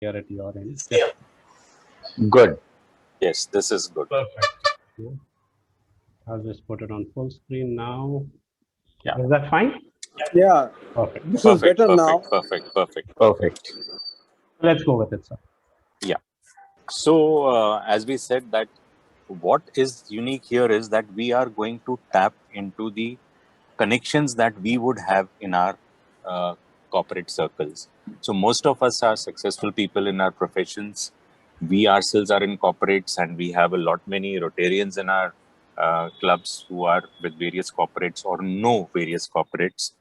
Here at your end. Yeah. Good. Yes, this is good. Perfect. Yeah. I'll just put it on full screen now. Yeah. Is that fine? Yeah, Perfect. this is Perfect, better now. perfect. Perfect. Let's go with it, sir. Yeah. So, as we said that what is unique here is that we are going to tap into the connections that we would have in our uh, corporate circles. So most of us are successful people in our professions. We ourselves are in corporates, and we have a lot many Rotarians in our clubs who are with various corporates or know various corporates.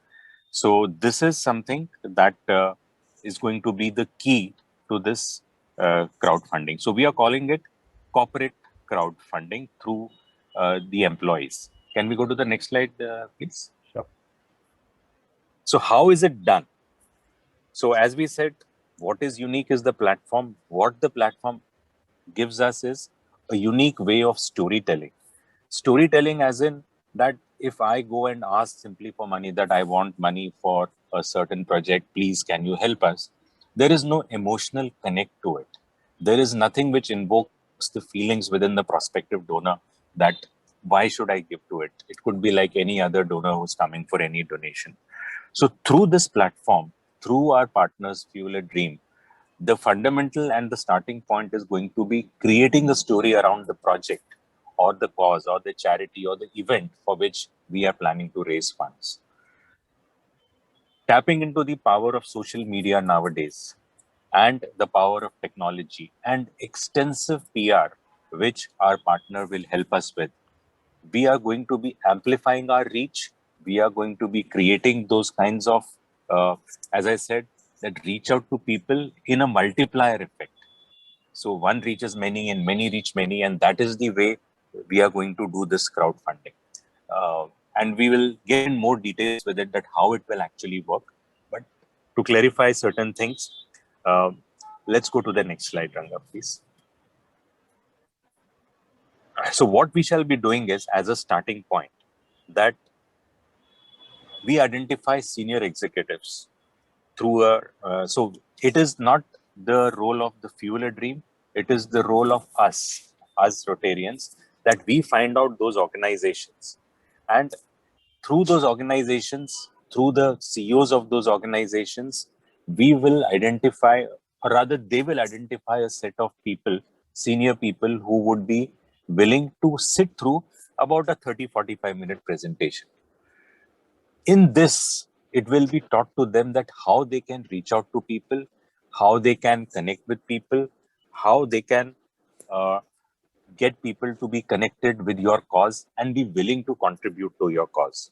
So this is something that is going to be the key to this crowdfunding. So we are calling it corporate crowdfunding through the employees. Can we go to the next slide, please? Sure. So how is it done? So as we said, what is unique is the platform. What the platform gives us is a unique way of storytelling. Storytelling as in that if I go and ask simply for money, that I want money for a certain project, please can you help us? There is no emotional connect to it. There is nothing which invokes the feelings within the prospective donor that why should I give to it? It could be like any other donor who's coming for any donation. So through this platform, through our partners Fuel a Dream, the fundamental and the starting point is going to be creating a story around the project or the cause or the charity or the event for which we are planning to raise funds. Tapping into the power of social media nowadays and the power of technology and extensive PR, which our partner will help us with, we are going to be amplifying our reach. We are going to be creating those kinds of, as I said, that reach out to people in a multiplier effect. So one reaches many and many reach many, and that is the way we are going to do this crowdfunding. And we will get in more details with it that how it will actually work. But to clarify certain things, uh, let's go to the next slide, Ranga, please. So what we shall be doing is, as a starting point, that we identify senior executives through a so it is not the role of the Fuel a Dream, it is the role of us Rotarians, that we find out those organizations, and through those organizations, through the CEOs of those organizations, we will identify, or rather they will identify a set of people, senior people who would be willing to sit through about a 30-45 minute presentation. In this, it will be taught to them that how they can reach out to people, how they can connect with people, how they can uh, get people to be connected with your cause and be willing to contribute to your cause.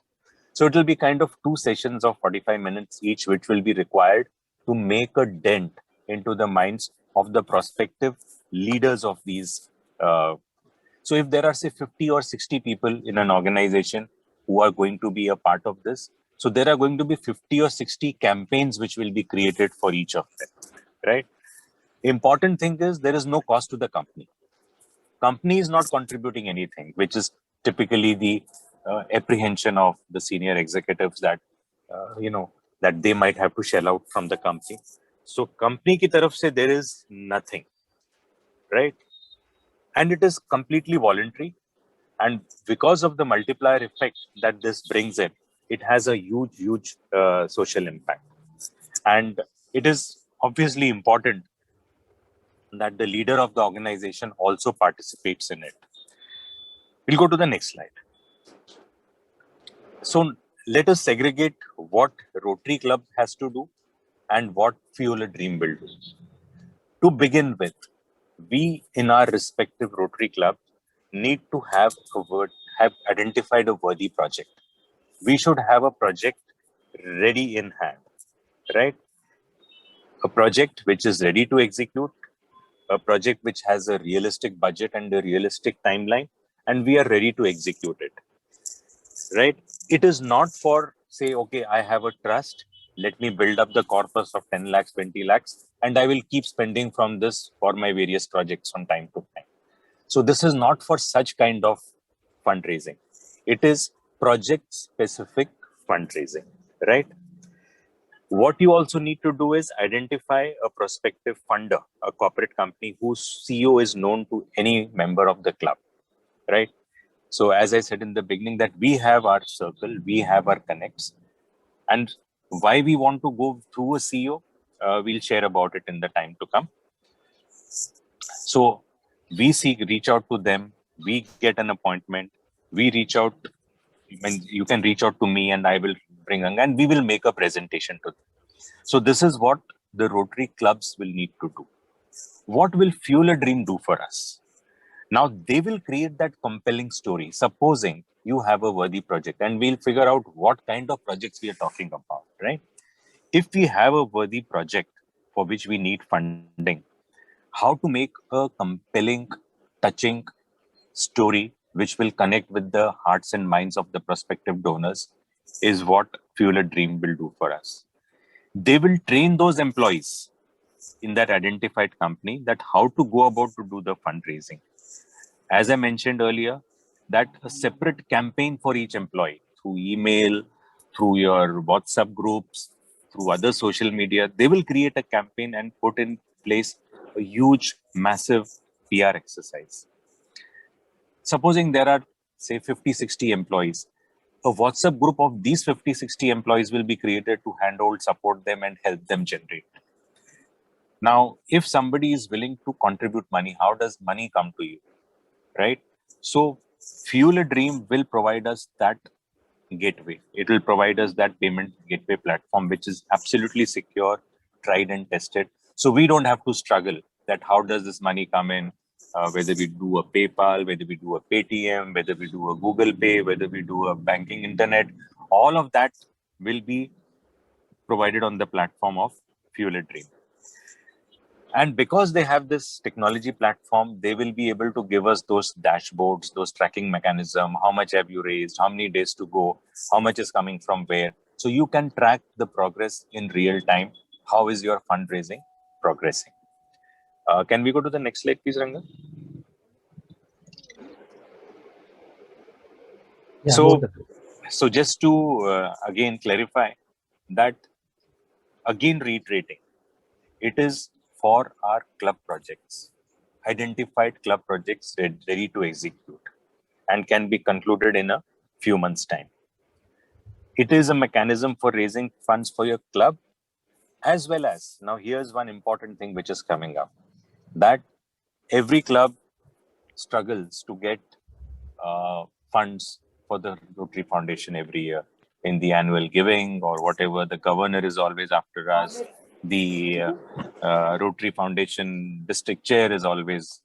So it will be kind of 2 sessions of 45 minutes each, which will be required to make a dent into the minds of the prospective leaders of these. So if there are, say, 50 or 60 people in an organization who are going to be a part of this, so there are going to be 50 or 60 campaigns which will be created for each of them, right? Important thing is there is no cost to the company. Company is not contributing anything, which is typically the apprehension of the senior executives that that they might have to shell out from the company. So company ki taraf se there is nothing, right? And it is completely voluntary. And because of the multiplier effect that this brings in, it has a huge social impact. And it is obviously important that the leader of the organization also participates in it. We'll go to the next slide. So let us segregate what Rotary Club has to do and what Fuel a Dream will do. To begin with, we in our respective Rotary Club need to have identified a worthy project. We should have a project ready in hand, right? A project which is ready to execute, a project which has a realistic budget and a realistic timeline, and we are ready to execute it, right? It is not for, say, okay, I have a trust, let me build up the corpus of 10 lakhs, 20 lakhs, and I will keep spending from this for my various projects from time to time. So this is not for such kind of fundraising. It is project specific fundraising, right? What you also need to do is identify a prospective funder, a corporate company whose CEO is known to any member of the club, right? So as I said in the beginning, that we have our circle, we have our connects, and why we want to go through a CEO, we'll share about it in the time to come. So we reach out to them, we get an appointment, we reach out, and you can reach out to me and I will bring, and we will make a presentation to them. So this is what the Rotary clubs will need to do. What will Fuel a Dream do for us? Now they will create that compelling story. Supposing you have a worthy project, and we'll figure out what kind of projects we are talking about, right? If we have a worthy project for which we need funding, how to make a compelling, touching story which will connect with the hearts and minds of the prospective donors is what Fuel a Dream will do for us. They will train those employees in that identified company that how to go about to do the fundraising. As I mentioned earlier, that a separate campaign for each employee through email, through your WhatsApp groups, through other social media, they will create a campaign and put in place a huge, massive PR exercise. Supposing there are, say, 50, 60 employees, a WhatsApp group of these 50, 60 employees will be created to handhold, support them, and help them generate. Now, if somebody is willing to contribute money, how does money come to you, right? So, Fuel a Dream will provide us that gateway. It will provide us that payment gateway platform, which is absolutely secure, tried and tested. So we don't have to struggle that how does this money come in, whether we do a PayPal, whether we do a Paytm, whether we do a Google Pay, whether we do a banking internet, all of that will be provided on the platform of Fuel a Dream. And because they have this technology platform, they will be able to give us those dashboards, those tracking mechanism, how much have you raised, how many days to go, how much is coming from where. So you can track the progress in real time. How is your fundraising progressing? Can we go to the next slide, please, Ranga? Yeah, so just to again clarify that, again reiterating, it is for our club projects, identified club projects ready to execute and can be concluded in a few months' time. It is a mechanism for raising funds for your club, as well as, now here's one important thing which is coming up, that every club struggles to get funds for the Rotary Foundation every year in the annual giving or whatever. The governor is always after us. The Rotary Foundation district chair is always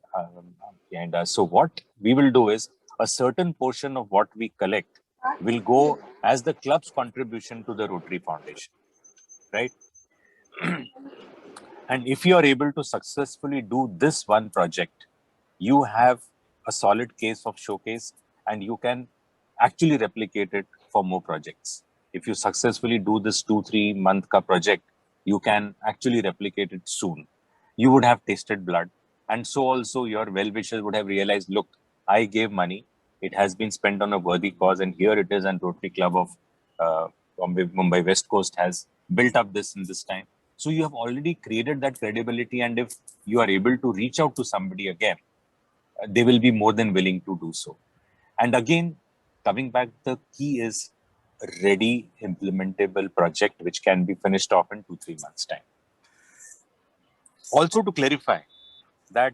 behind us. So what we will do is a certain portion of what we collect will go as the club's contribution to the Rotary Foundation, right? And if you are able to successfully do this one project, you have a solid case of showcase and you can actually replicate it for more projects. If you successfully do this 2-3 month ka project, you can actually replicate it soon. You would have tasted blood. And so also your well-wishers would have realized, look, I gave money. It has been spent on a worthy cause. And here it is, and Rotary Club of Mumbai West Coast has built up this in this time. So you have already created that credibility. And if you are able to reach out to somebody again, they will be more than willing to do so. And again, coming back, the key is a ready implementable project which can be finished off in 2-3 months' time. Also to clarify that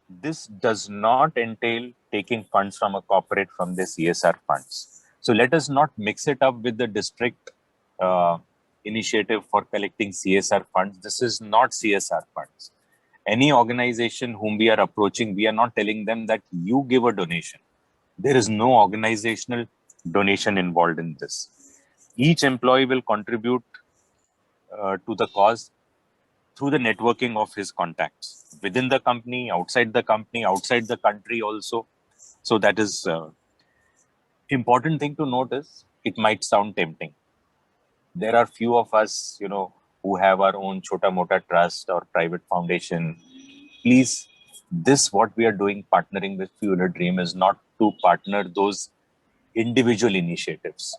this does not entail taking funds from a corporate from the CSR funds. So let us not mix it up with the district initiative for collecting CSR funds. This is not CSR funds. Any organization whom we are approaching, we are not telling them that you give a donation. There is no organizational donation involved in this. Each employee will contribute to the cause through the networking of his contacts within the company, outside the country also. So that is important thing to notice. It might sound tempting. There are few of us, who have our own Chota Mota trust or private foundation. Please, this what we are doing, partnering with Fuel a Dream, is not to partner those individual initiatives,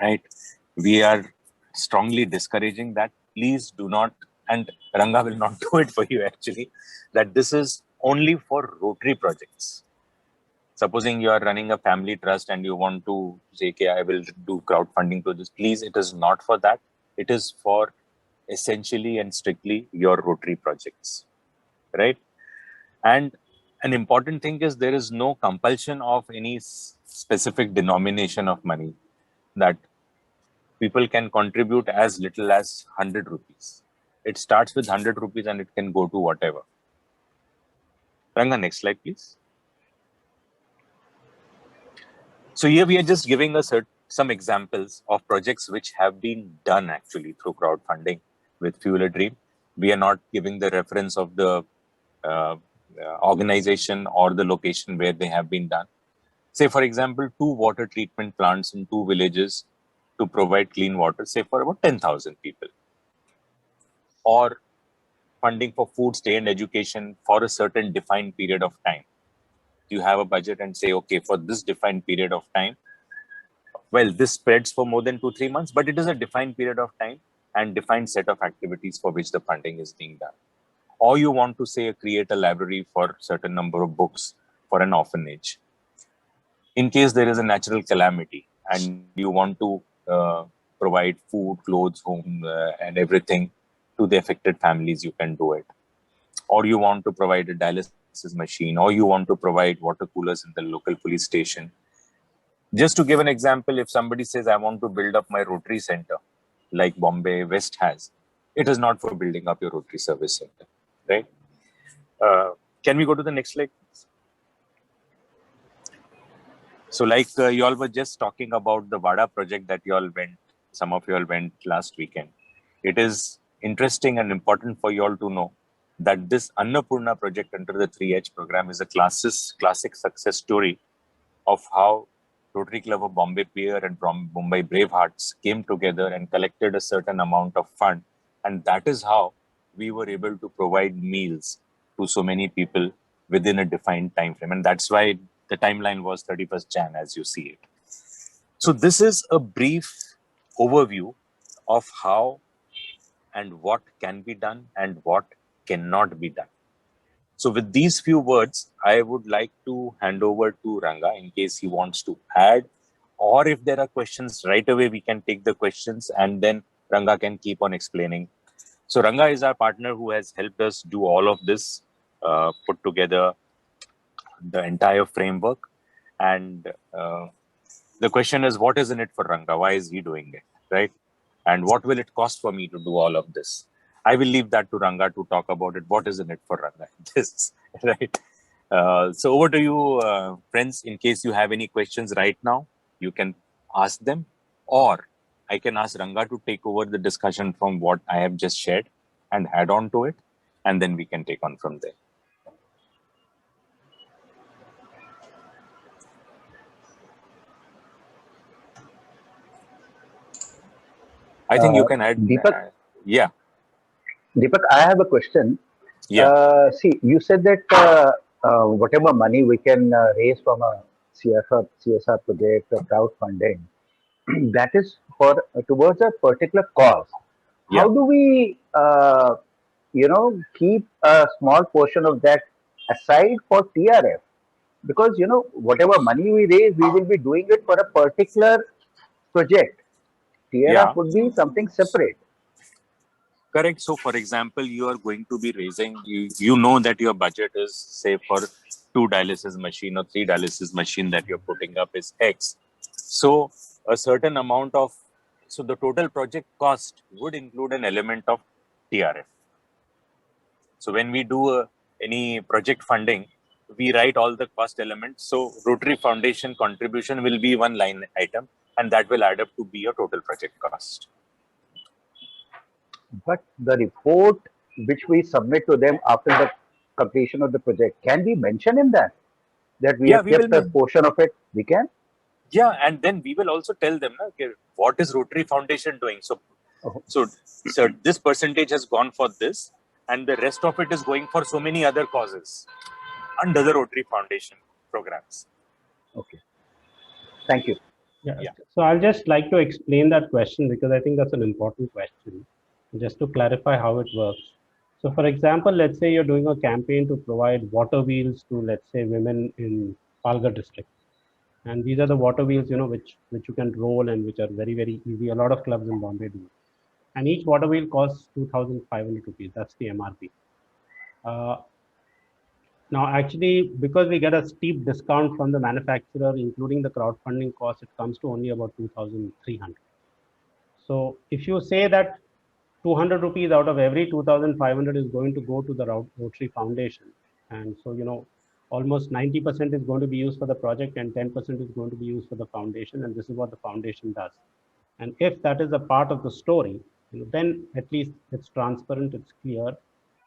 right? We are strongly discouraging that. Please do not, and Ranga will not do it for you actually, that this is only for Rotary projects. Supposing you are running a family trust and you want to say, okay, I will do crowdfunding to this, please, it is not for that. It is for essentially and strictly your Rotary projects, right? And an important thing is there is no compulsion of any specific denomination of money, that people can contribute as little as 100 rupees. It starts with 100 rupees and it can go to whatever. Ranga, next slide, please. So here we are just giving us some examples of projects which have been done actually through crowdfunding with Fuel a Dream. We are not giving the reference of the organization or the location where they have been done. Say, for example, 2 water treatment plants in 2 villages to provide clean water, say for about 10,000 people. Or funding for food, stay and education for a certain defined period of time. You have a budget and say, okay, for this defined period of time, well, this spreads for more than 2-3 months, but it is a defined period of time and defined set of activities for which the funding is being done. Or you want to say create a library for certain number of books for an orphanage. In case there is a natural calamity and you want to provide food, clothes, home, and everything to the affected families, you can do it. Or you want to provide a dialysis machine, or you want to provide water coolers in the local police station. Just to give an example, if somebody says, I want to build up my Rotary Center, like Bombay West has, it is not for building up your Rotary Service Center, right? Can we go to the next slide? So like you all were just talking about the VADA project that some of you all went last weekend. It is interesting and important for you all to know that this Annapurna project under the 3H program is a classic success story of how Rotary Club of Bombay Pier and Mumbai Bravehearts came together and collected a certain amount of fund. And that is how we were able to provide meals to so many people within a defined time frame. And that's why the timeline was 31st Jan, as you see it. So this is a brief overview of how and what can be done and what cannot be done. So with these few words, I would like to hand over to Ranga in case he wants to add, or if there are questions right away, we can take the questions and then Ranga can keep on explaining. So Ranga is our partner who has helped us do all of this, put together the entire framework. And the question is, what is in it for Ranga? Why is he doing it, right? And what will it cost for me to do all of this? I will leave that to Ranga to talk about it. What is in it for Ranga? This, right? So over to you, friends. In case you have any questions right now, you can ask them, or I can ask Ranga to take over the discussion from what I have just shared and add on to it, and then we can take on from there. I think you can add. Deepak, yeah. Deepak, I have a question. Yeah. See, you said that whatever money we can raise from a CSR project or crowdfunding, that is for towards a particular cause. Yeah. How do we, keep a small portion of that aside for TRF? Because whatever money we raise, we will be doing it for a particular project. TRF would be something separate. Correct. So, for example, you are going to be raising, you know that your budget is, say, for 2 dialysis machine or 3 dialysis machine that you're putting up is X. So, a certain amount of, so the total project cost would include an element of TRF. So, when we do any project funding, we write all the cost elements. So, Rotary Foundation contribution will be one line item, and that will add up to be a total project cost. But the report which we submit to them after the completion of the project, can we mention in that we have kept a portion of it? We can? Yeah, and then we will also tell them, okay, what is Rotary Foundation doing? So this percentage has gone for this, and the rest of it is going for so many other causes under the Rotary Foundation programs. Okay. Thank you. Yeah. Yeah. So I'll just like to explain that question because I think that's an important question, just to clarify how it works. So, for example, let's say you're doing a campaign to provide water wheels to, let's say, women in Palghar district, and these are the water wheels, which you can roll and which are very very easy. A lot of clubs in Bombay do, and each water wheel costs 2,500 rupees. That's the MRP. Uh, Now, actually, because we get a steep discount from the manufacturer, including the crowdfunding cost, it comes to only about 2,300. So if you say that 200 rupees out of every 2,500 is going to go to the Rotary Foundation, and so, almost 90% is going to be used for the project and 10% is going to be used for the foundation, and this is what the foundation does. And if that is a part of the story, then at least it's transparent, it's clear,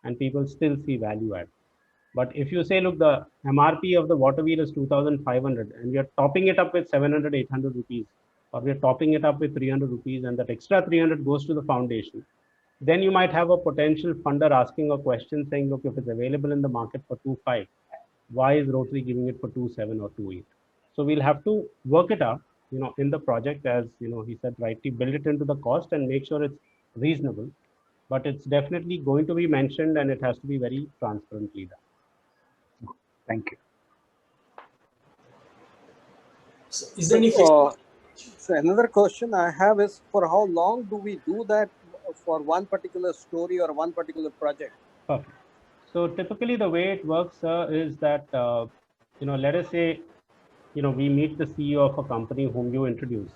and people still see value add. But if you say, look, the MRP of the water wheel is 2,500 and we are topping it up with 700, 800 rupees, or we are topping it up with 300 rupees, and that extra 300 goes to the foundation, then you might have a potential funder asking a question saying, look, if it's available in the market for 2.5, why is Rotary giving it for 2.7 or 2.8? So we'll have to work it out, in the project, as he said rightly, build it into the cost and make sure it's reasonable. But it's definitely going to be mentioned and it has to be very transparently done. Thank you. So is there any So another question I have is, for how long do we do that for one particular story or one particular project? Perfect. So typically the way it works is that, let us say, we meet the CEO of a company whom you introduce.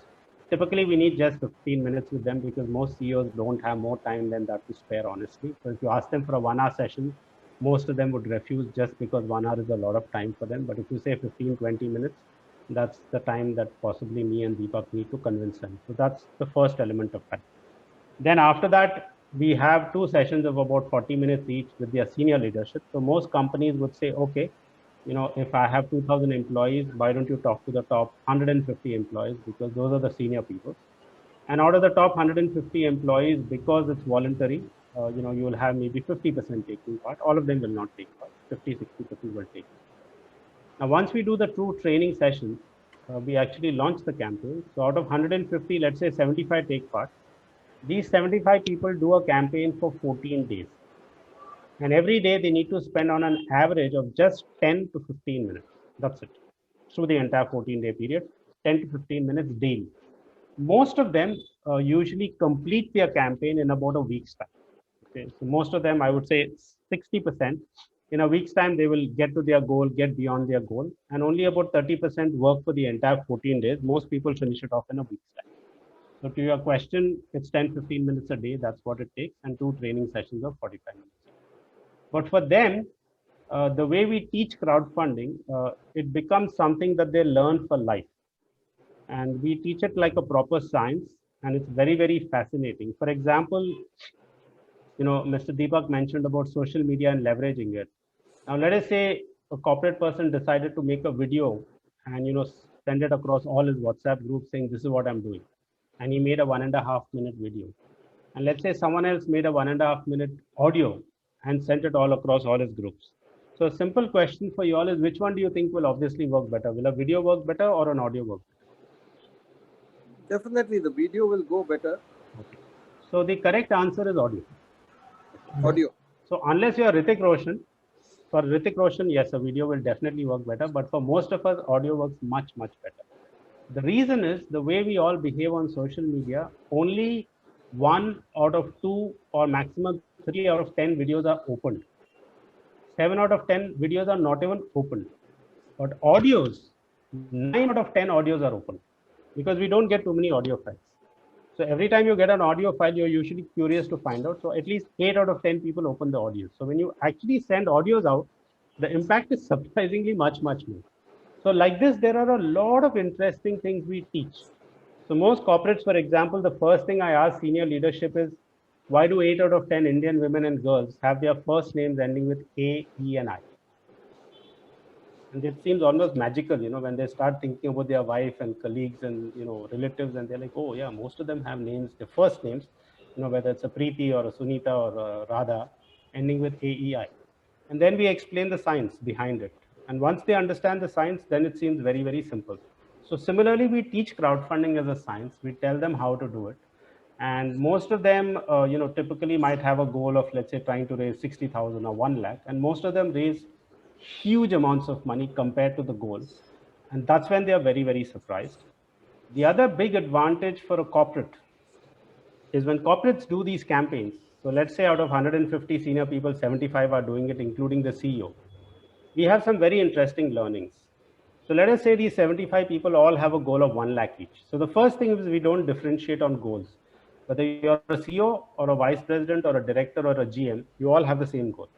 Typically, we need just 15 minutes with them because most CEOs don't have more time than that to spare, honestly. So if you ask them for a 1 hour session, most of them would refuse just because 1 hour is a lot of time for them. But if you say 15, 20 minutes, that's the time that possibly me and Deepak need to convince them. So that's the first element of time. Then after that, we have two sessions of about 40 minutes each with their senior leadership. So most companies would say, okay, if I have 2,000 employees, why don't you talk to the top 150 employees, because those are the senior people. And out of the top 150 employees, because it's voluntary, you will have maybe 50% taking part. All of them will not take part. 50, 60% will take part. Now, once we do the true training sessions, we actually launch the campaign. So out of 150, let's say 75 take part. These 75 people do a campaign for 14 days. And every day they need to spend on an average of just 10 to 15 minutes. That's it. Through the entire 14-day period, 10 to 15 minutes daily. Most of them usually complete their campaign in about a week's time. Okay, so most of them, I would say 60%, in a week's time, they will get to their goal, get beyond their goal, and only about 30% work for the entire 14 days. Most people finish it off in a week's time. So to your question, it's 10, 15 minutes a day. That's what it takes, and two training sessions of 45 minutes. But for them, the way we teach crowdfunding, it becomes something that they learn for life. And we teach it like a proper science, and it's very, very fascinating. For example, Mr. Deepak mentioned about social media and leveraging it. Now, let us say a corporate person decided to make a video and, send it across all his WhatsApp groups saying, this is what I'm doing. And he made a 1.5 minute video. And let's say someone else made a 1.5 minute audio and sent it all across all his groups. So a simple question for you all is, which one do you think will obviously work better? Will a video work better or an audio work better? Definitely the video will go better. Okay. So the correct answer is audio. Audio. So unless you are Hrithik Roshan, for Hrithik Roshan, yes, a video will definitely work better. But for most of us, audio works much, much better. The reason is the way we all behave on social media, only 1 out of 2 or maximum 3 out of 10 videos are opened. 7 out of 10 videos are not even opened. But audios, 9 out of 10 audios are open because we don't get too many audio files. So every time you get an audio file, you're usually curious to find out. So at least 8 out of 10 people open the audio. So when you actually send audios out, the impact is surprisingly much, much more. So like this, there are a lot of interesting things we teach. So most corporates, for example, the first thing I ask senior leadership is, why do 8 out of 10 Indian women and girls have their first names ending with A, E, and I? And it seems almost magical, when they start thinking about their wife and colleagues and, relatives, and they're like, oh yeah, most of them have names, their first names, whether it's a Preeti or a Sunita or a Radha, ending with A, E, I. And then we explain the science behind it. And once they understand the science, then it seems very, very simple. So similarly, we teach crowdfunding as a science. We tell them how to do it. And most of them, typically might have a goal of, let's say, trying to raise 60,000 or 1 lakh. And most of them raise huge amounts of money compared to the goal. And that's when they are very, very surprised. The other big advantage for a corporate is when corporates do these campaigns. So let's say out of 150 senior people, 75 are doing it, including the CEO. We have some very interesting learnings. So let us say these 75 people all have a goal of 1 lakh each. So the first thing is we don't differentiate on goals. Whether you're a CEO or a vice president or a director or a GM, you all have the same goal.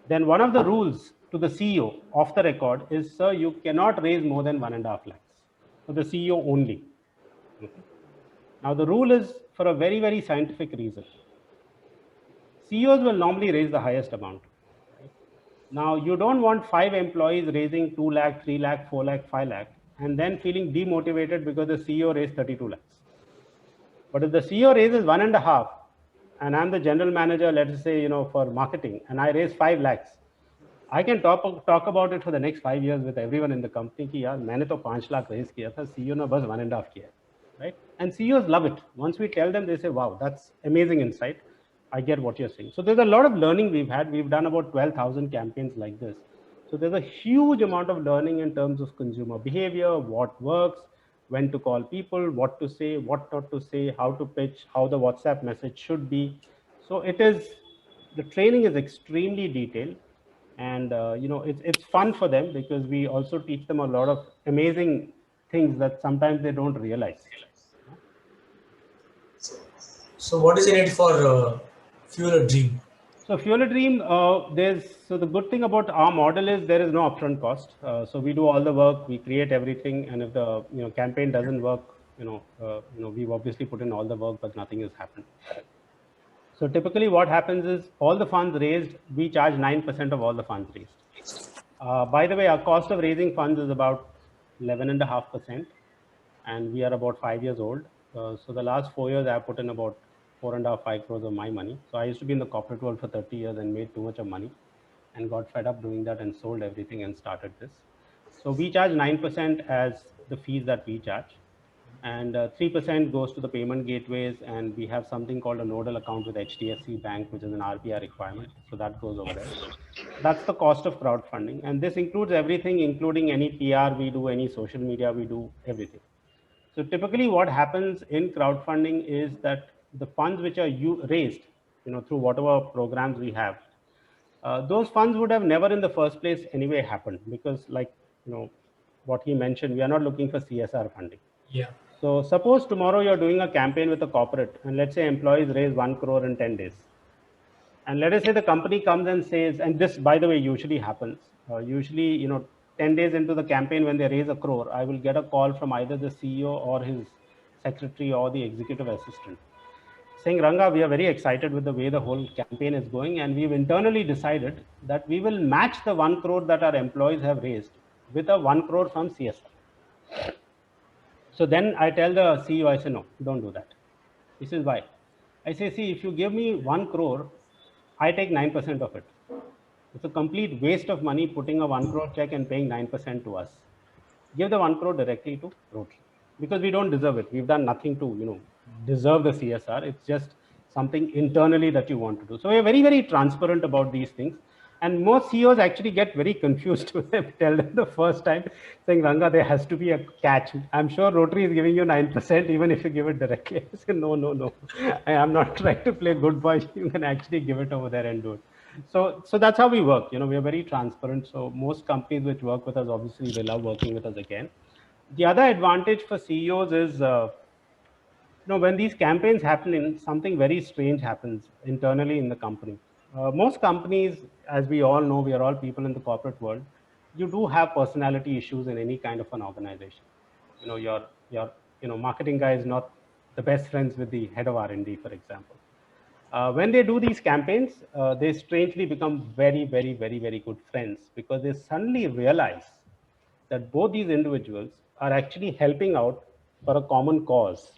Then one of the rules to the CEO off the record is, sir, you cannot raise more than 1.5 lakhs for the CEO only. Okay. Now the rule is for a very, very scientific reason. CEOs will normally raise the highest amount. Now, you don't want 5 employees raising 2 lakh, 3 lakh, 4 lakh, 5 lakh, and then feeling demotivated because the CEO raised 32 lakhs. But if the CEO raises 1.5, and I'm the general manager, let's say, for marketing, and I raise 5 lakhs, I can talk about it for the next 5 years with everyone in the company. Ki, yaar, maine to 5 lakh raise kiya tha, CEO ne bas 1.5 kiya, right? And CEOs love it. Once we tell them, they say, wow, that's amazing insight. I get what you're saying. So there's a lot of learning we've had. We've done about 12,000 campaigns like this. So there's a huge amount of learning in terms of consumer behavior, what works, when to call people, what to say, what not to say, how to pitch, how the WhatsApp message should be. So the training is extremely detailed, and it's fun for them because we also teach them a lot of amazing things that sometimes they don't realize. So what is in it for Fuel a Dream? So Fuel a Dream, so the good thing about our model is there is no upfront cost. So we do all the work, we create everything, and if the campaign doesn't work, we've obviously put in all the work, but nothing has happened. So typically what happens is all the funds raised, we charge 9% of all the funds raised. By the way, our cost of raising funds is about 11.5%, and we are about 5 years old. So the last 4 years, I have put in about 4.5, 5 crores of my money. So I used to be in the corporate world for 30 years and made too much of money and got fed up doing that and sold everything and started this. So we charge 9% as the fees that we charge. And 3% goes to the payment gateways, and we have something called a nodal account with HDFC Bank, which is an RBI requirement. So that goes over there. That's the cost of crowdfunding. And this includes everything, including any PR we do, any social media we do, everything. So typically what happens in crowdfunding is that the funds which are raised, through whatever programs we have, those funds would have never in the first place anyway happened, because what he mentioned, we are not looking for CSR funding. Yeah. So suppose tomorrow you're doing a campaign with a corporate, and let's say employees raise 1 crore in 10 days. And let us say the company comes and says, and this, by the way, usually happens. Usually, 10 days into the campaign, when they raise 1 crore, I will get a call from either the CEO or his secretary or the executive assistant saying, Ranga, we are very excited with the way the whole campaign is going, and we've internally decided that we will match the 1 crore that our employees have raised with a 1 crore from CSR. So then I tell the CEO, I say, no, don't do that. He says, why? I say, see, if you give me 1 crore, I take 9% of it. It's a complete waste of money putting a 1 crore check and paying 9% to us. Give the 1 crore directly to Rotary, because we don't deserve it. We've done nothing to, deserve the CSR. It's just something internally that you want to do. So we're very, very transparent about these things. And most CEOs actually get very confused when I tell them the first time, saying, Ranga, there has to be a catch. I'm sure Rotary is giving you 9%, even if you give it directly. I say, no. I am not trying to play good boy. You can actually give it over there and do it. So that's how we work. We are very transparent. So most companies which work with us, obviously, they love working with us again. The other advantage for CEOs is, when these campaigns happen, something very strange happens internally in the company. Most companies, as we all know, we are all people in the corporate world. You do have personality issues in any kind of an organization. Your marketing guy is not the best friends with the head of R&D, for example. When they do these campaigns, they strangely become very, very, very, very good friends, because they suddenly realize that both these individuals are actually helping out for a common cause.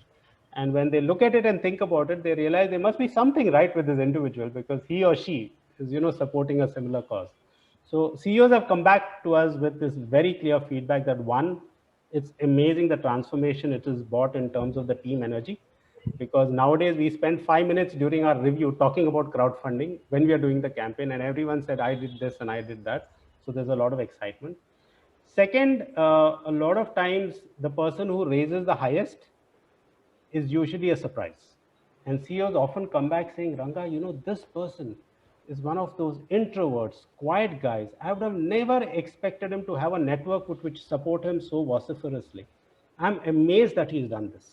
And when they look at it and think about it, they realize there must be something right with this individual, because he or she is, supporting a similar cause. So CEOs have come back to us with this very clear feedback that, one, it's amazing the transformation it has brought in terms of the team energy. Because nowadays we spend 5 minutes during our review talking about crowdfunding when we are doing the campaign, and everyone said, I did this and I did that. So there's a lot of excitement. Second, a lot of times the person who raises the highest is usually a surprise. And CEOs often come back saying, Ranga, this person is one of those introverts, quiet guys. I would have never expected him to have a network which support him so vociferously. I'm amazed that he's done this.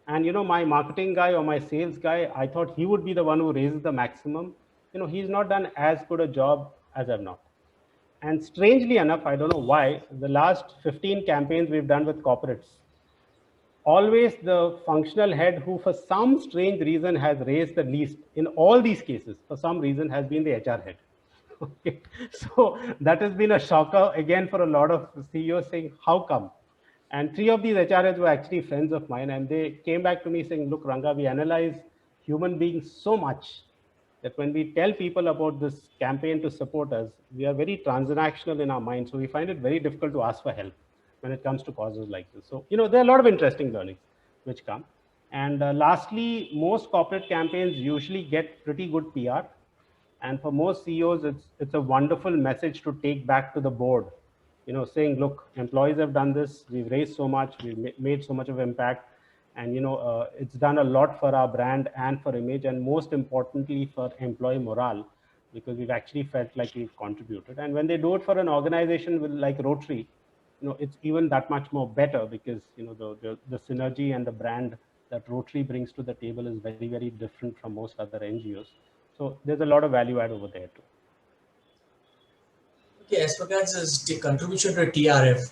And my marketing guy or my sales guy, I thought he would be the one who raises the maximum. He's not done as good a job as I've not. And strangely enough, I don't know why, the last 15 campaigns we've done with corporates, always the functional head who for some strange reason has raised the least in all these cases, for some reason, has been the HR head. Okay. So that has been a shocker again for a lot of CEOs saying, how come? And 3 of these HRs were actually friends of mine, and they came back to me saying, look, Ranga, we analyze human beings so much that when we tell people about this campaign to support us, we are very transactional in our mind. So we find it very difficult to ask for help when it comes to causes like this. So, there are a lot of interesting learnings which come. And lastly, most corporate campaigns usually get pretty good PR. And for most CEOs, it's a wonderful message to take back to the board, saying, look, employees have done this, we've raised so much, we've made so much of impact, and it's done a lot for our brand and for image, and most importantly for employee morale, because we've actually felt like we've contributed. And when they do it for an organization like Rotary, it's even that much more better, because the synergy and the brand that Rotary brings to the table is very, very different from most other NGOs. So there's a lot of value add over there too. Okay, as regards the contribution to TRF,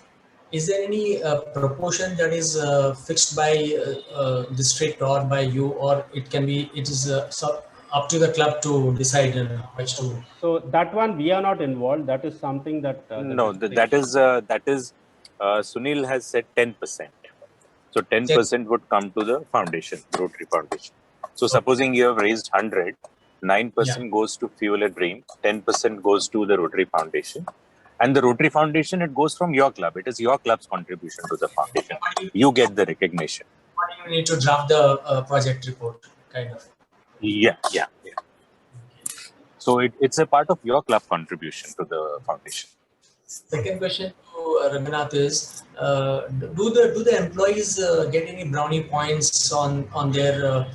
is there any proportion that is fixed by district or by you, or it is up to the club to decide how much to? So that one we are not involved. That is something that no, that is Sunil has said 10%. So 10% would come to the foundation, Rotary Foundation. So supposing you have raised 100, 9% goes to Fuel a Dream, 10% goes to the Rotary Foundation. And the Rotary Foundation, it goes from your club. It is your club's contribution to the foundation. You get the recognition. Why do you need to draft the project report, kind of? Yeah. So it's a part of your club contribution to the foundation. Second question to Ranganath is, do the employees get any brownie points on their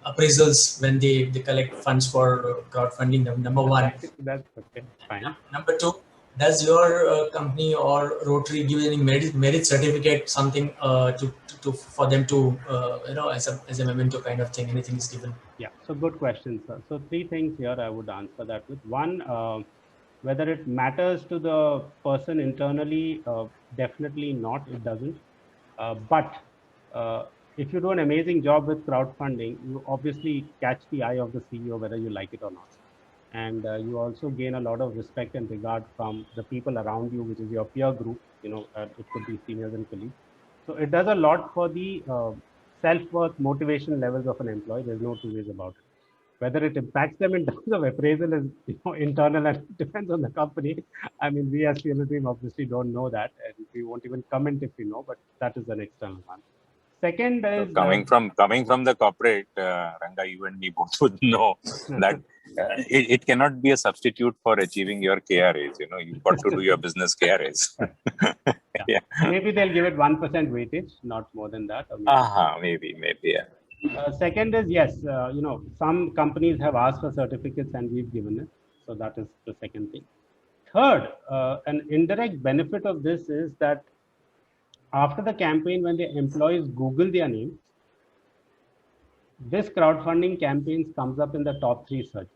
appraisals when they collect funds for crowdfunding? Number one. That's okay, fine. Number two, does your company or Rotary give any merit certificate, something for them to as a memento kind of thing? Anything is given? Yeah, so good question, sir. So 3 things here I would answer that with. One, whether it matters to the person internally, definitely not, it doesn't. But if you do an amazing job with crowdfunding, you obviously catch the eye of the CEO, whether you like it or not. And you also gain a lot of respect and regard from the people around you, which is your peer group, it could be seniors and colleagues. So it does a lot for the self-worth motivation levels of an employee. There's no 2 ways about it. Whether it impacts them in terms of appraisal is internal and depends on the company. I mean, we as Fuel a Dream obviously don't know that, and we won't even comment if we know, but that is an external one. Second is coming from the corporate, Ranga, you and me both would know that it cannot be a substitute for achieving your KRAs. You've got to do your business KRAs. Yeah. Maybe they'll give it 1% weightage, not more than that. Or maybe, yeah. Second is, yes, some companies have asked for certificates and we've given it. So that is the second thing. Third, an indirect benefit of this is that after the campaign, when the employees Google their name, this crowdfunding campaigns comes up in the top 3 searches.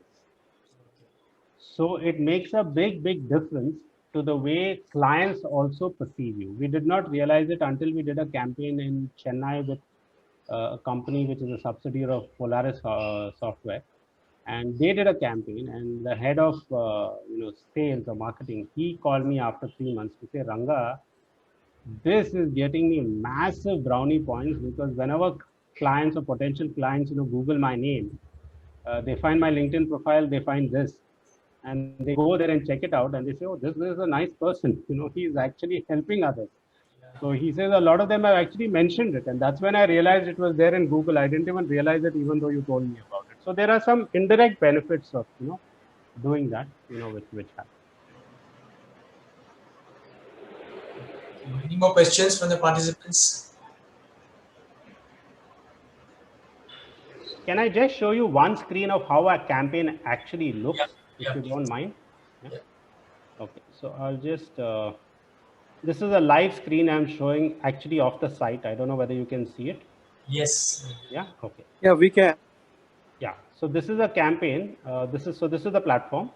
So it makes a big difference to the way clients also perceive you. We did not realize it until we did a campaign in Chennai with a company which is a subsidiary of Polaris Software, and they did a campaign, and the head of sales or marketing, he called me after 3 months to say, Ranga, this is getting me massive brownie points, because whenever clients or potential clients Google my name, they find my LinkedIn profile, they find this, and they go there and check it out, and they say, oh, this is a nice person. He's actually helping others. So he says a lot of them have actually mentioned it, and that's when I realized it was there in Google. I didn't even realize it, even though you told me about it. So there are some indirect benefits of doing that, which happen. Any more questions from the participants? Can I just show you one screen of how a campaign actually looks, if you don't mind? Yeah. Okay, so I'll just, this is a live screen I'm showing actually off the site. I don't know whether you can see it. Yes. Yeah, okay. Yeah, we can. Yeah, so this is a campaign. This is the platform.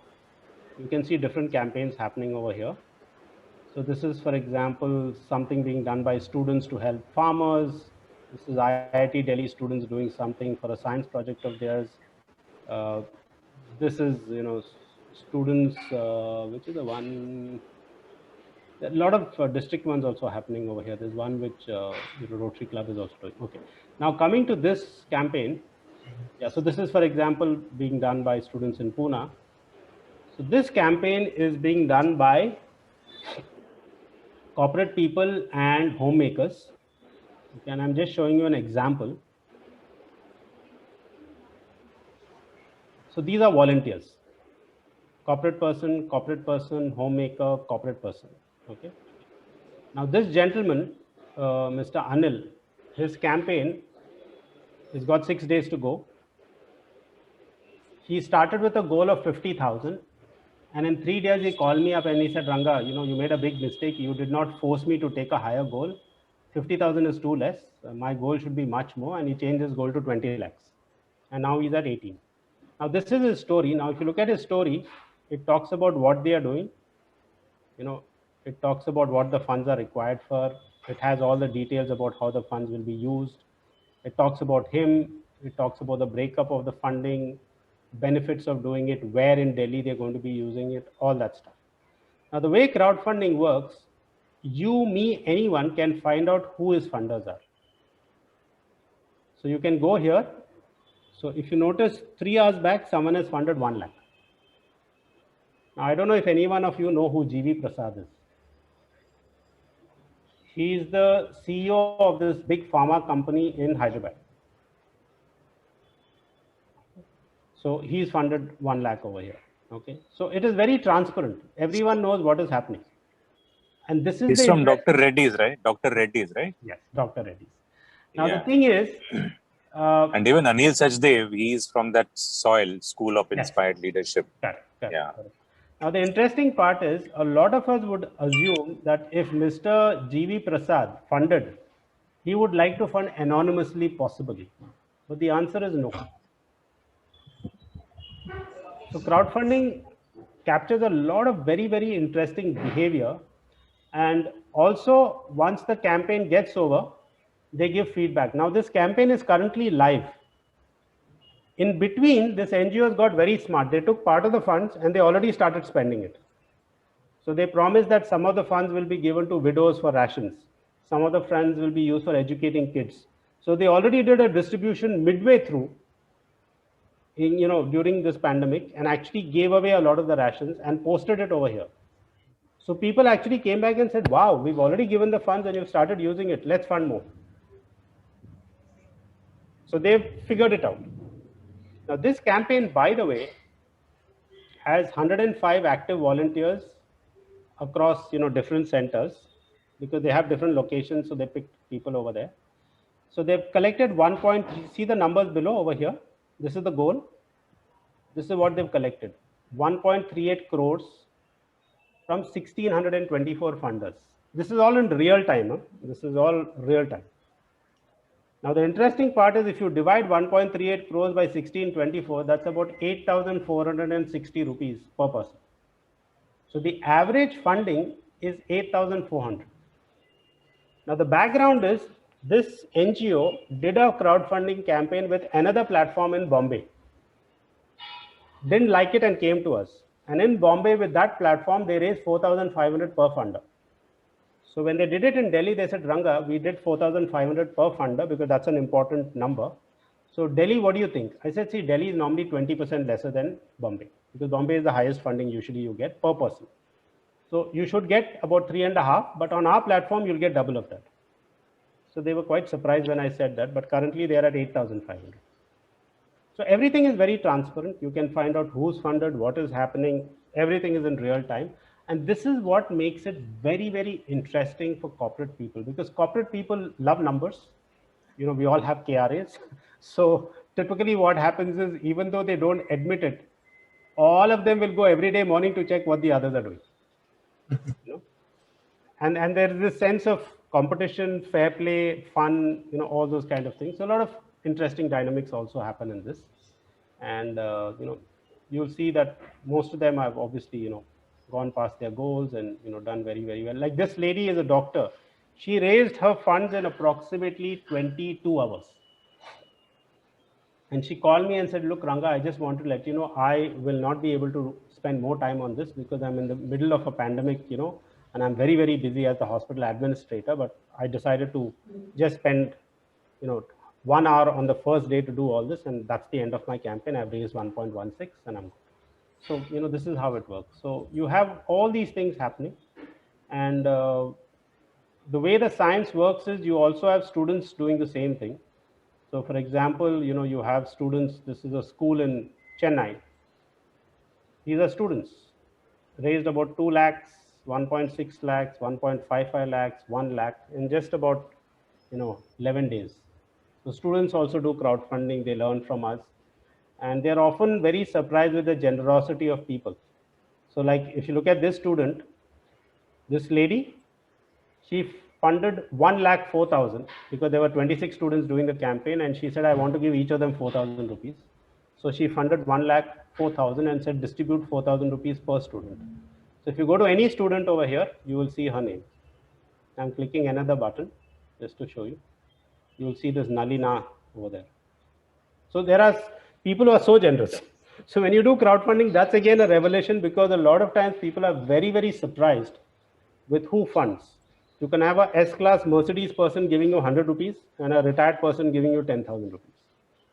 You can see different campaigns happening over here. So this is, for example, something being done by students to help farmers. This is IIT Delhi students doing something for a science project of theirs. This is, students, which is the one, a lot of district ones also happening over here. There's one which Rotary Club is also doing. Okay. Now coming to this campaign. Yeah, so this is, for example, being done by students in Pune. So this campaign is being done by corporate people and homemakers. Okay, and I'm just showing you an example. So these are volunteers. Corporate person, homemaker, corporate person. Okay. Now this gentleman, Mr. Anil, his campaign has got 6 days to go. He started with a goal of 50,000. And in 3 days, he called me up and he said, Ranga, you made a big mistake. You did not force me to take a higher goal. 50,000 is too less. My goal should be much more. And he changed his goal to 20 lakhs. And now he's at 18. Now, this is his story. Now, if you look at his story, it talks about what they are doing. It talks about what the funds are required for. It has all the details about how the funds will be used. It talks about him. It talks about the breakup of the funding, benefits of doing it, where in Delhi they're going to be using it, all that stuff. Now, the way crowdfunding works, you, me, anyone can find out who his funders are. So you can go here. So if you notice, 3 hours back, someone has funded 1 lakh. Now, I don't know if any one of you know who G.V. Prasad is. He is the CEO of this big pharma company in Hyderabad. So he's funded 1 lakh over here. Okay. So it is very transparent. Everyone knows what is happening. And this is He's from Dr. Reddy's, right? Dr. Reddy's, right? Yes, Dr. Reddy's. Now the thing is, and even Anil Sachdev, he is from that soil, School of Inspired Leadership. Correct. Yeah. Correct. Now the interesting part is, a lot of us would assume that if Mr. G.V. Prasad funded, he would like to fund anonymously, possibly. But the answer is no. So crowdfunding captures a lot of very, very interesting behavior. And also, once the campaign gets over, they give feedback. Now, this campaign is currently live. In between, this NGOs got very smart. They took part of the funds and they already started spending it. So they promised that some of the funds will be given to widows for rations. Some of the funds will be used for educating kids. So they already did a distribution midway through, during this pandemic, and actually gave away a lot of the rations and posted it over here. So people actually came back and said, wow, we've already given the funds and you've started using it. Let's fund more. So they've figured it out. Now this campaign, by the way, has 105 active volunteers across, different centers, because they have different locations. So they picked people over there. So they've collected see the numbers below over here. This is the goal. This is what they've collected. 1.38 crores from 1,624 funders. This is all in real time. Huh? This is all real time. Now, the interesting part is, if you divide 1.38 crores by 1624, that's about 8,460 rupees per person. So the average funding is 8,400. Now, the background is, this NGO did a crowdfunding campaign with another platform in Bombay. Didn't like it and came to us. And in Bombay, with that platform, they raised 4,500 per funder. So when they did it in Delhi, they said, Ranga, we did 4,500 per funder because that's an important number. So Delhi, what do you think? I said, see, Delhi is normally 20% lesser than Bombay, because Bombay is the highest funding usually you get per person. So you should get about 3.5, but on our platform, you'll get double of that. So they were quite surprised when I said that, but currently they are at 8,500. So everything is very transparent. You can find out who's funded, what is happening. Everything is in real time. And this is what makes it very, very interesting for corporate people, because corporate people love numbers. You know, we all have KRAs. So typically what happens is, even though they don't admit it, all of them will go every day morning to check what the others are doing. You know? And there is this sense of competition, fair play, fun, you know, all those kind of things. So a lot of interesting dynamics also happen in this. And, you know, you'll see that most of them have obviously, you know, gone past their goals and, you know, done very, very well. Like this lady is a doctor. She raised her funds in approximately 22 hours. And she called me and said, look, Ranga, I just want to let you know, I will not be able to spend more time on this because I'm in the middle of a pandemic, you know, and I'm very, very busy as the hospital administrator. But I decided to just spend, you know, 1 hour on the first day to do all this. And that's the end of my campaign. I've raised 1.16 and I'm good. So, you know, this is how it works. So you have all these things happening. And the way the science works is you also have students doing the same thing. So for example, you know, you have students, this is a school in Chennai. These are students raised about 2 lakhs, 1.6 lakhs, 1.55 lakhs, 1 lakh in just about, you know, 11 days. So students also do crowdfunding, they learn from us. And they're often very surprised with the generosity of people. So like if you look at this student, this lady, she funded 1,04,000 because there were 26 students doing the campaign, and she said, I want to give each of them 4,000 rupees. So she funded 1,04,000 and said distribute 4,000 rupees per student. So if you go to any student over here, you will see her name. I'm clicking another button just to show you. You will see this Nalina over there. So there are people who are so generous. So when you do crowdfunding, that's again a revelation, because a lot of times people are very, very surprised with who funds. You can have a S-class Mercedes person giving you 100 rupees and a retired person giving you 10,000 rupees.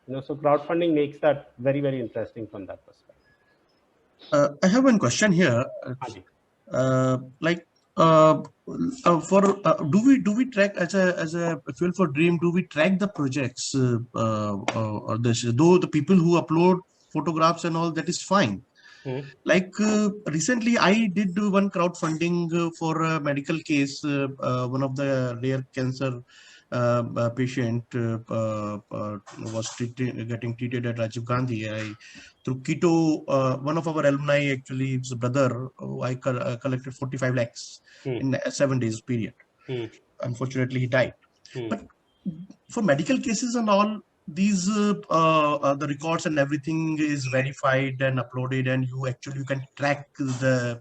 You know, so crowdfunding makes that very, very interesting from that perspective. I have one question here. Do we track as a Fuel for Dream? Do we track the projects or this? Though the people who upload photographs and all, that is fine. Like recently, I did do one crowdfunding for a medical case. One of the rare cancer patient was getting treated at Rajiv Gandhi. Through Keto, one of our alumni, actually, his brother, I collected 45 lakhs in a 7 days period. Unfortunately, he died. But for medical cases and all, these the records and everything is verified and uploaded, and you can track the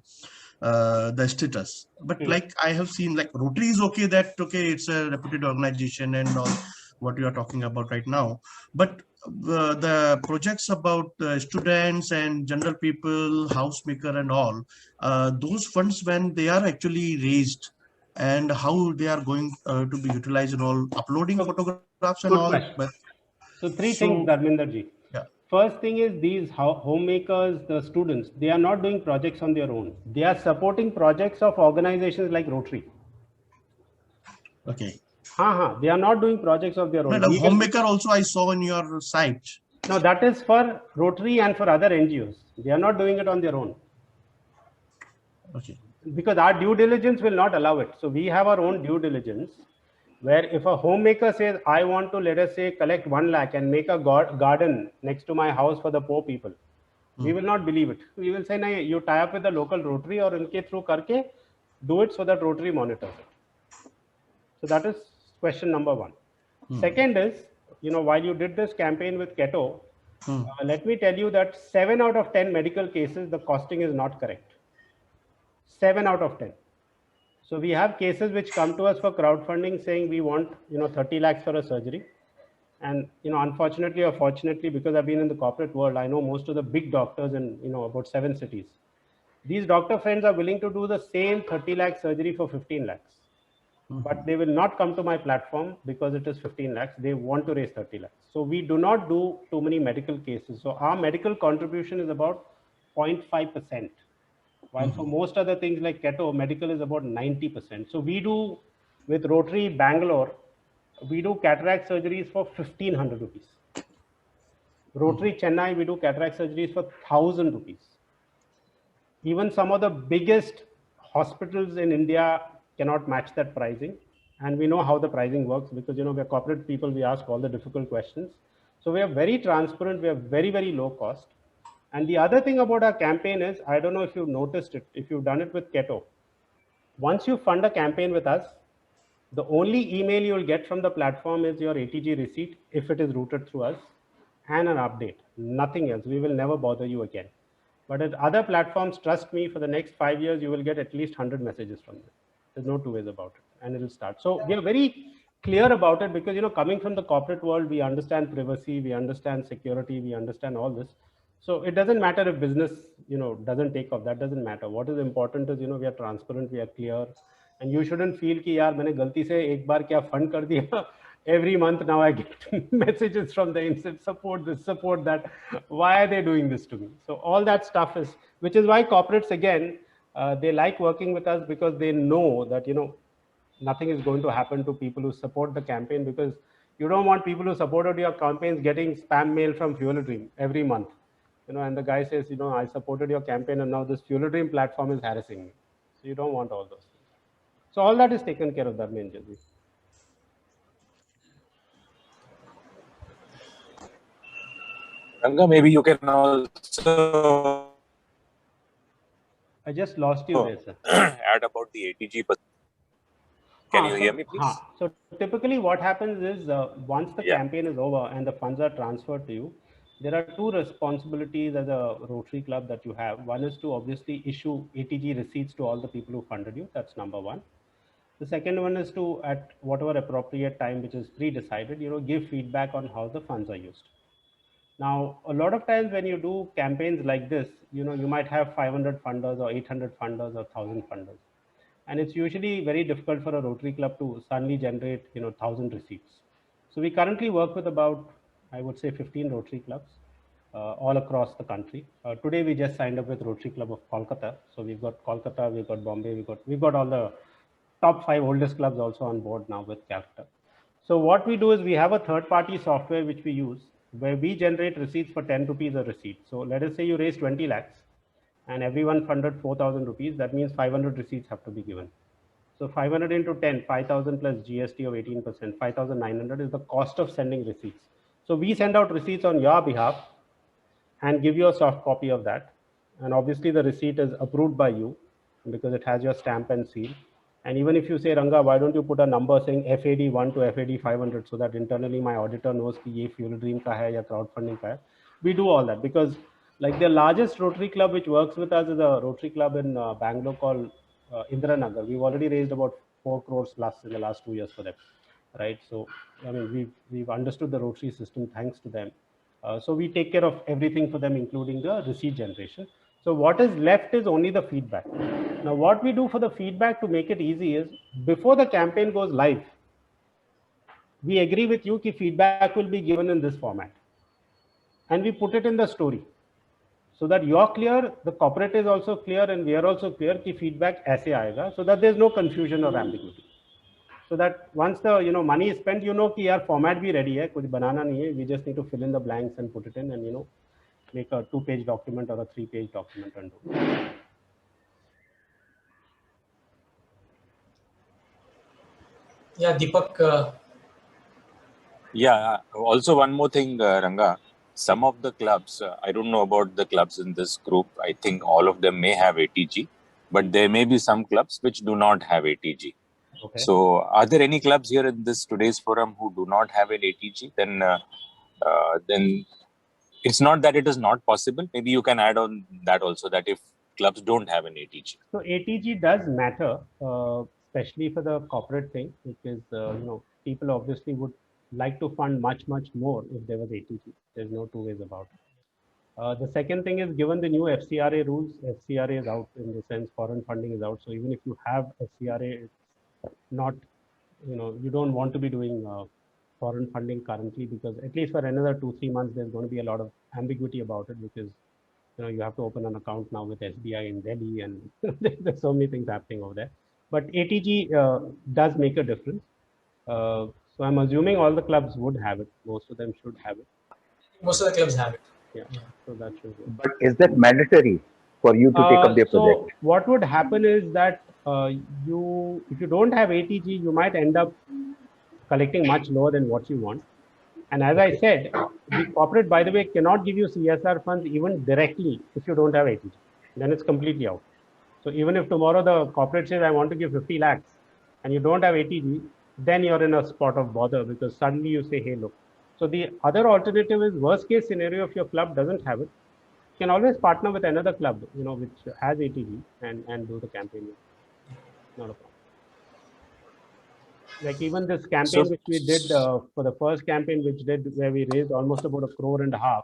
status. But like I have seen, like Rotary is okay, it's a reputed organization and all what you are talking about right now. But the projects about students and general people, housemaker and all, those funds, when they are actually raised, and how they are going to be utilized and all, uploading photographs and all. So three things, Dharminder ji. Yeah. First thing is, these homemakers, the students, they are not doing projects on their own. They are supporting projects of organizations like Rotary. Okay. They are not doing projects of their own. No, the homemaker also I saw on your site. No, that is for Rotary and for other NGOs. They are not doing it on their own. Okay. Because our due diligence will not allow it. So we have our own due diligence, where if a homemaker says, I want to, let us say, collect 1 lakh and make a garden next to my house for the poor people, we will not believe it. We will say, no, you tie up with the local Rotary or inke through karke, do it so that Rotary monitors it. So that is question number 1. Second is, you know, while you did this campaign with Keto, let me tell you that 7 out of 10 medical cases, the costing is not correct. 7 out of 10. So we have cases which come to us for crowdfunding saying we want, you know, 30 lakhs for a surgery. And, you know, unfortunately or fortunately, because I've been in the corporate world, I know most of the big doctors in, you know, about 7 cities. These doctor friends are willing to do the same 30 lakh surgery for 15 lakhs. but they will not come to my platform because it is 15 lakhs. They want to raise 30 lakhs. So we do not do too many medical cases. So our medical contribution is about 0.5%. While for most other things like keto, medical is about 90%. So we do, with Rotary Bangalore, we do cataract surgeries for 1,500 rupees. Rotary Chennai, we do cataract surgeries for 1,000 rupees. Even some of the biggest hospitals in India cannot match that pricing. And we know how the pricing works because, we're corporate people, we ask all the difficult questions. So we are very transparent, we are very, very low cost. And the other thing about our campaign is, I don't know if you've noticed it, if you've done it with Keto, once you fund a campaign with us, the only email you'll get from the platform is your ATG receipt, if it is routed through us, and an update, nothing else. We will never bother you again. But at other platforms, trust me, for the next 5 years, you will get at least 100 messages from them. There's no two ways about it, and it will start. So we are very clear about it because, coming from the corporate world, we understand privacy, we understand security, we understand all this. So it doesn't matter if business, doesn't take off. That doesn't matter. What is important is, we are transparent, we are clear, and you shouldn't feel कि यार मैंने गलती से एक बार क्या fund कर दिया. Every month now I get messages from the INSEAD, support this, support that. Why are they doing this to me? So all that stuff is, which is why corporates again, they like working with us because they know that, nothing is going to happen to people who support the campaign, because you don't want people who supported your campaigns getting spam mail from Fuel Dream every month. And the guy says, I supported your campaign and now this Fuel Dream platform is harassing me. So you don't want all those things. So all that is taken care of, Dharmendra ji. Ranga, maybe you can also I just lost you there, sir. add about the ATG. Can you hear me, please? So typically what happens is once the campaign is over and the funds are transferred to you, there are two responsibilities as a Rotary Club that you have. One is to obviously issue ATG receipts to all the people who funded you. That's number one. The second one is to, at whatever appropriate time, which is pre-decided, give feedback on how the funds are used. Now, a lot of times when you do campaigns like this, you might have 500 funders or 800 funders or 1,000 funders. And it's usually very difficult for a Rotary Club to suddenly generate, 1,000 receipts. So we currently work with about, I would say, 15 Rotary Clubs all across the country. Today, we just signed up with Rotary Club of Kolkata. So we've got Kolkata, we've got Bombay, we've got all the top 5 oldest clubs also on board now with Calcutta. So what we do is we have a third-party software which we use where we generate receipts for 10 rupees a receipt. So let us say you raise 20 lakhs and everyone funded 4,000 rupees. That means 500 receipts have to be given. So 500 into 10, 5,000 plus GST of 18%, 5,900 is the cost of sending receipts. So we send out receipts on your behalf and give you a soft copy of that. And obviously the receipt is approved by you because it has your stamp and seal. And even if you say, Ranga, why don't you put a number saying FAD 1 to FAD 500 so that internally my auditor knows कि ये Fuel Dream का है या crowdfunding का है. We do all that because like the largest Rotary Club which works with us is a Rotary Club in Bangalore called Indiranagar. We've already raised about 4 crores plus in the last 2 years for them, right? So, I mean, we've understood the Rotary system thanks to them. So we take care of everything for them, including the receipt generation. So what is left is only the feedback. Now, what we do for the feedback to make it easy is before the campaign goes live, we agree with you that feedback will be given in this format. And we put it in the story so that you're clear, the corporate is also clear, and we are also clear that feedback aise aayega, so that there's no confusion or ambiguity. So that once the money is spent, कि यार format भी ready है, कुछ बनाना नहीं है. We just need to fill in the blanks and put it in, and make a 2-page document or a 3-page document and do it. Yeah, Deepak. Yeah. Also, one more thing, Ranga. Some of the clubs, I don't know about the clubs in this group. I think all of them may have ATG, but there may be some clubs which do not have ATG. Okay. So, are there any clubs here in this today's forum who do not have an ATG? Then it's not that it is not possible. Maybe you can add on that also, that if clubs don't have an ATG. So ATG does matter, especially for the corporate thing, because people obviously would like to fund much more if there was ATG. There's no two ways about it. The second thing is, given the new FCRA rules, FCRA is out, in the sense foreign funding is out. So even if you have FCRA, it's not you don't want to be doing foreign funding currently, because at least for another 2-3 months, there's going to be a lot of ambiguity about it, because you have to open an account now with SBI in Delhi, and there's so many things happening over there. But ATG does make a difference. So I'm assuming all the clubs would have it. Most of them should have it. Most of the clubs have it. Yeah. So that should work. But is that mandatory for you to take up their So project? what would happen is that if you don't have ATG, you might end up collecting much lower than what you want. And as I said, the corporate, by the way, cannot give you CSR funds even directly if you don't have ATG. Then it's completely out. So even if tomorrow the corporate says, I want to give 50 lakhs and you don't have ATG, then you're in a spot of bother, because suddenly you say, hey, look. So the other alternative is, worst case scenario, if your club doesn't have it, you can always partner with another club, which has ATG and do the campaign. Not a problem. Like even this campaign which we did for the first campaign, where we raised almost about 1.5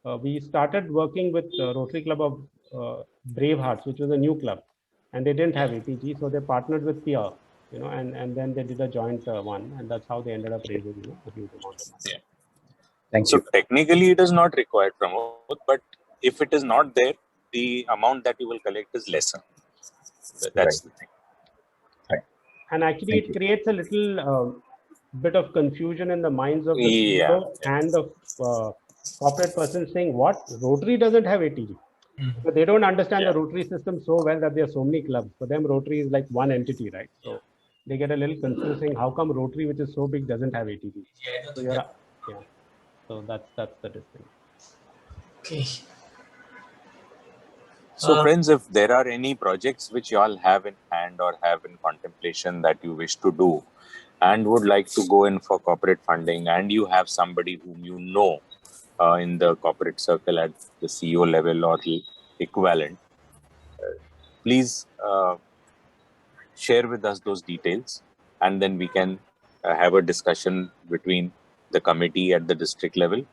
crore, we started working with Rotary Club of Brave Hearts, which was a new club, and they didn't have ATG, so they partnered with TIA, and then they did a joint one, and that's how they ended up raising a huge amount of money. Yeah. Thank So you. technically it is not required, Pramod, but if it is not there, the amount that you will collect is lesser. That's the thing. And actually, Thank it you. creates a little bit of confusion in the minds of the Yeah. CEO and the corporate person, saying, what? Rotary doesn't have ATG. But they don't understand the Rotary system so well that there are so many clubs. For them, Rotary is like one entity, right? So they get a little confused, saying, how come Rotary, which is so big, doesn't have ATG? Yeah. So that's the difference. Okay. So friends, if there are any projects which you all have in hand or have in contemplation that you wish to do and would like to go in for corporate funding, and you have somebody whom you know in the corporate circle at the CEO level or the equivalent, please share with us those details, and then we can have a discussion between the committee at the district level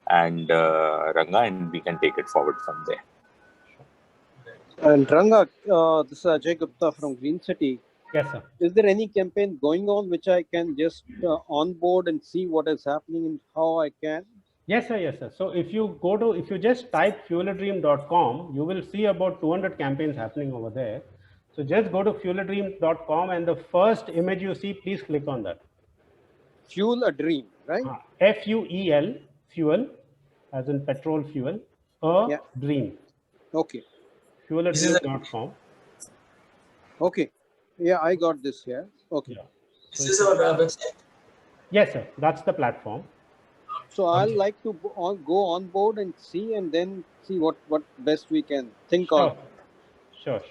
and Ranga, and we can take it forward from there. And Ranga, this is Ajay Gupta from Green City. Yes, sir. Is there any campaign going on which I can just onboard and see what is happening and how I can? Yes, sir. Yes, sir. So if you just type fueladream.com, you will see about 200 campaigns happening over there. So just go to fueladream.com, and the first image you see, please click on that. Fuel a Dream, right? FUEL, fuel, as in petrol fuel, dream. Okay. Fueladream.com. Okay. Yeah, I got this here. Okay. Yeah. This is our website? Yes, sir. That's the platform. So I'll like to go on board and see, and then see what best we can think of. Sure.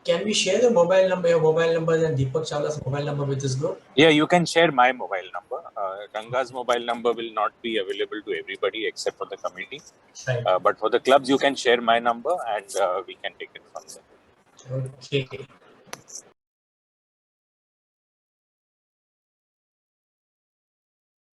Can we share the mobile number, your mobile number, and Deepak Chawla's mobile number with this group? Yeah, you can share my mobile number. Ranga's mobile number will not be available to everybody except for the committee. Right. But for the clubs, you can share my number, and we can take it from there. Okay.